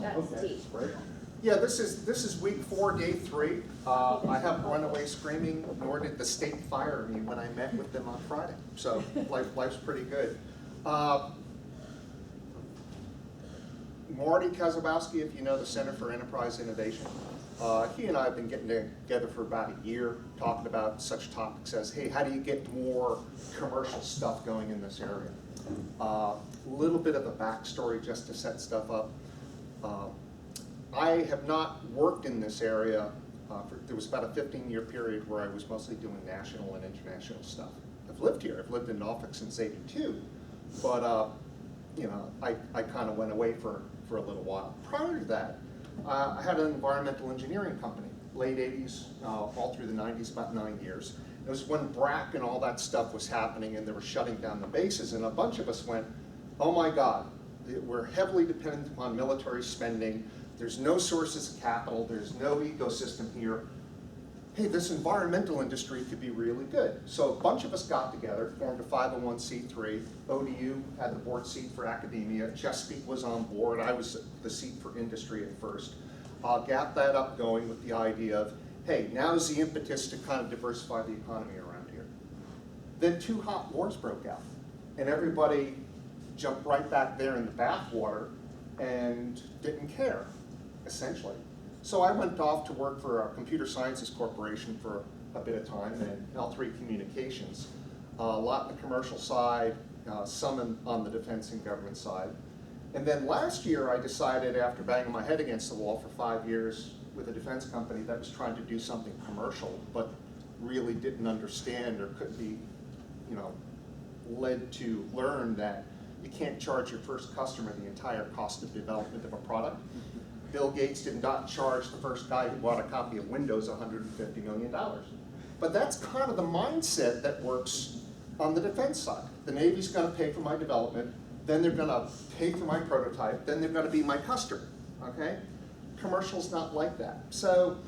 That's T. Great. Yeah, this is week 4, day 3. I haven't run away screaming, nor did the state fire me when I met with them on Friday. So life's pretty good. Marty Kozabowski, if you know the Center for Enterprise Innovation, he and I have been getting together for about a year talking about such topics as, hey, how do you get more commercial stuff going in this area? A little bit of a backstory just to set stuff up. I have not worked in this area. There was about a 15-year period where I was mostly doing national and international stuff. I've lived here. I've lived in Norfolk since '82, but you know, I kind of went away for a little while. Prior to that, I had an environmental engineering company, late '80s, all through the '90s, about 9 years. It was when BRAC and all that stuff was happening, and they were shutting down the bases, and a bunch of us went, oh my God, we're heavily dependent upon military spending. There's no sources of capital. There's no ecosystem here. Hey, this environmental industry could be really good. So a bunch of us got together, formed a 501c3. ODU had the board seat for academia. Chesapeake was on board. I was the seat for industry at first. Got that up going with the idea of, hey, now's the impetus to kind of diversify the economy around here. Then 2 hot wars broke out, and everybody jumped right back there in the bathwater and didn't care, essentially. So I went off to work for a computer sciences corporation for a bit of time, and L3 Communications, a lot on the commercial side, some on the defense and government side. And then last year I decided, after banging my head against the wall for 5 years with a defense company that was trying to do something commercial, but really didn't understand or could be, you know, led to learn that you can't charge your first customer the entire cost of development of a product. Bill Gates did not charge the first guy who bought a copy of Windows $150 million. But that's kind of the mindset that works on the defense side. The Navy's going to pay for my development, then they're going to pay for my prototype, then they're going to be my customer, okay? Commercial's not like that. So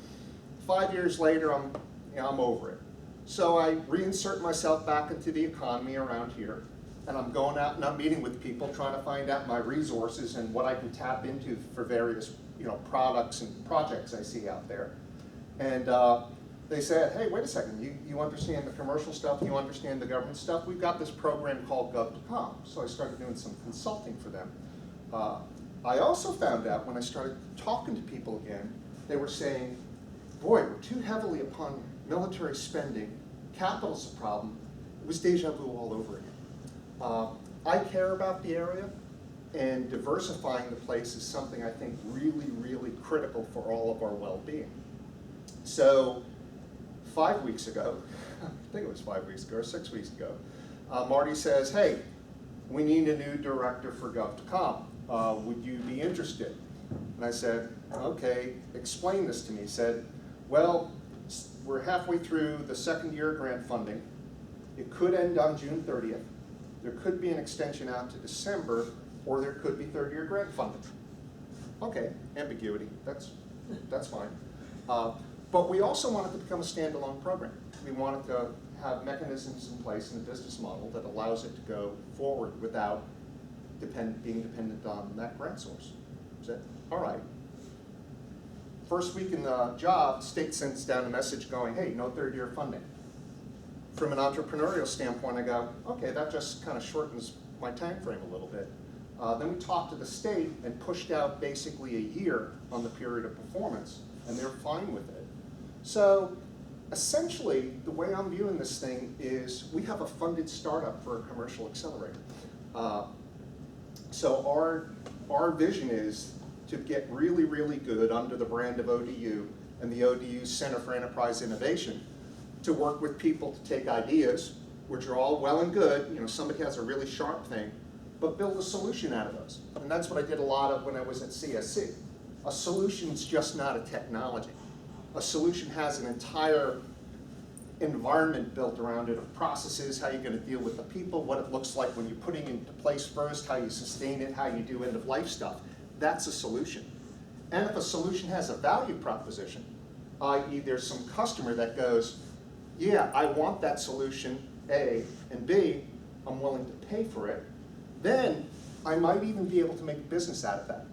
5 years later, I'm over it. So I reinsert myself back into the economy around here, and I'm going out and I'm meeting with people, trying to find out my resources and what I can tap into for various, you know, products and projects I see out there. And they said, hey, wait a second, you understand the commercial stuff, you understand the government stuff, we've got this program called Gov2Com. So I started doing some consulting for them. I also found out when I started talking to people again, they were saying, boy, we're too heavily upon military spending, capital's a problem. It was deja vu all over again. I care about the area, and diversifying the place is something I think really, really critical for all of our well-being. So 5 weeks ago, I think it was 5 weeks ago or 6 weeks ago, Marty says, hey, we need a new director for Gov2Com. Would you be interested? And I said, okay, explain this to me. He said, well, we're halfway through the 2nd year grant funding. It could end on June 30th. There could be an extension out to December, or there could be 3rd year grant funding. Okay, ambiguity, that's fine. But we also want it to become a standalone program. We want it to have mechanisms in place in the business model that allows it to go forward without being dependent on that grant source. Is that all right? First week in the job, state sends down a message going, hey, no 3rd year funding. From an entrepreneurial standpoint, I go, okay, that just kind of shortens my time frame a little bit. Then we talked to the state and pushed out basically a year on the period of performance, and they're fine with it. So essentially, the way I'm viewing this thing is we have a funded startup for a commercial accelerator. So our vision is to get really, really good under the brand of ODU and the ODU Center for Enterprise Innovation to work with people to take ideas, which are all well and good, you know, somebody has a really sharp thing, but build a solution out of those. And that's what I did a lot of when I was at CSC. A solution's just not a technology. A solution has an entire environment built around it of processes, how you're going to deal with the people, what it looks like when you're putting it into place first, how you sustain it, how you do end-of-life stuff. That's a solution. And if a solution has a value proposition, i.e. there's some customer that goes, yeah, I want that solution, A, and B, I'm willing to pay for it, then I might even be able to make business out of that.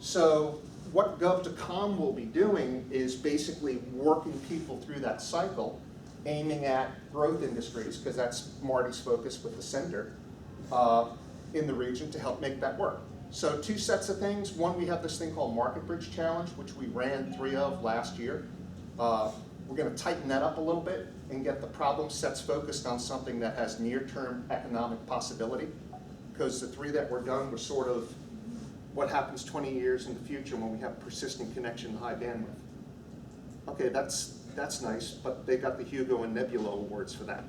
So what Gov2Com will be doing is basically working people through that cycle, aiming at growth industries, because that's Marty's focus with the center in the region to help make that work. So 2 sets of things. One, we have this thing called Market Bridge Challenge, which we ran 3 of last year. We're going to tighten that up a little bit and get the problem sets focused on something that has near-term economic possibility, because the 3 that were done were sort of what happens 20 years in the future when we have persistent connection and high bandwidth. Okay, that's nice, but they got the Hugo and Nebula awards for that.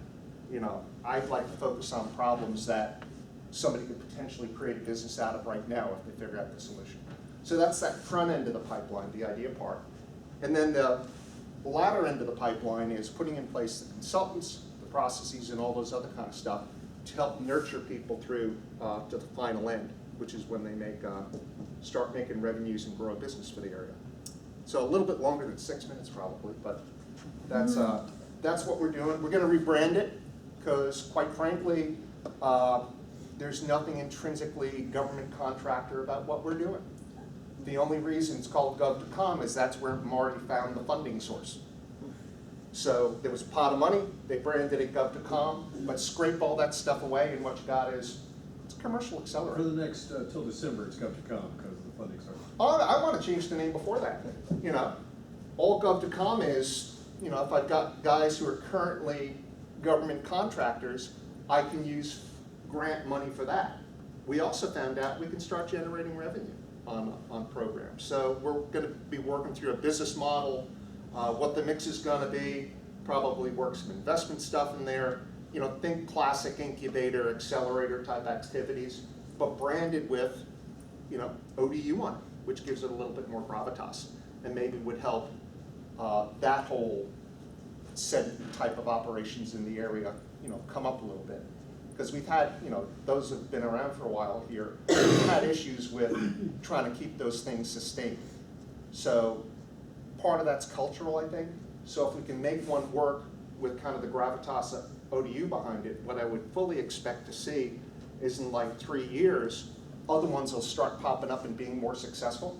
You know, I'd like to focus on problems that somebody could potentially create a business out of right now if they figure out the solution. So that's that front end of the pipeline, the idea part. And then the latter end of the pipeline is putting in place the consultants, the processes, and all those other kind of stuff to help nurture people through to the final end, which is when they start making revenues and grow a business for the area. So a little bit longer than 6 minutes probably, but that's what we're doing. We're going to rebrand it because, quite frankly, there's nothing intrinsically government contractor about what we're doing. The only reason it's called Gov2Com is that's where Marty found the funding source. So there was a pot of money, they branded it Gov2Com, but scrape all that stuff away and what you got is it's a commercial accelerator. For the next, till December, it's Gov2Com because the funding starts. Oh, I want to change the name before that. You know, all Gov2Com is, you know, if I've got guys who are currently government contractors, I can use grant money for that. We also found out we can start generating revenue on programs. So we're going to be working through a business model, what the mix is going to be, probably work some investment stuff in there. You know, think classic incubator, accelerator type activities, but branded with, you know, ODU on it, which gives it a little bit more gravitas and maybe would help that whole set type of operations in the area, you know, come up a little bit. Because we've had, you know, those who've been around for a while here, we've had issues with trying to keep those things sustained. So part of that's cultural, I think. So if we can make one work with kind of the gravitas of ODU behind it, what I would fully expect to see is in like 3 years, other ones will start popping up and being more successful.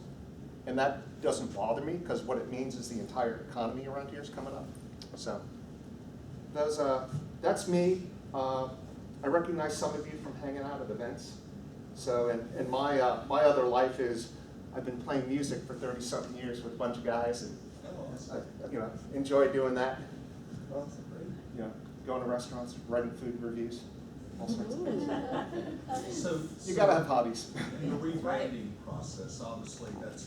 And that doesn't bother me because what it means is the entire economy around here is coming up. So that's me. I recognize some of you from hanging out at events. So, and my other life is I've been playing music for 30-something years with a bunch of guys, and I, you know, enjoy doing that. You know, going to restaurants, writing food reviews, all sorts of things. So you gotta have hobbies. The rebranding process, obviously, that's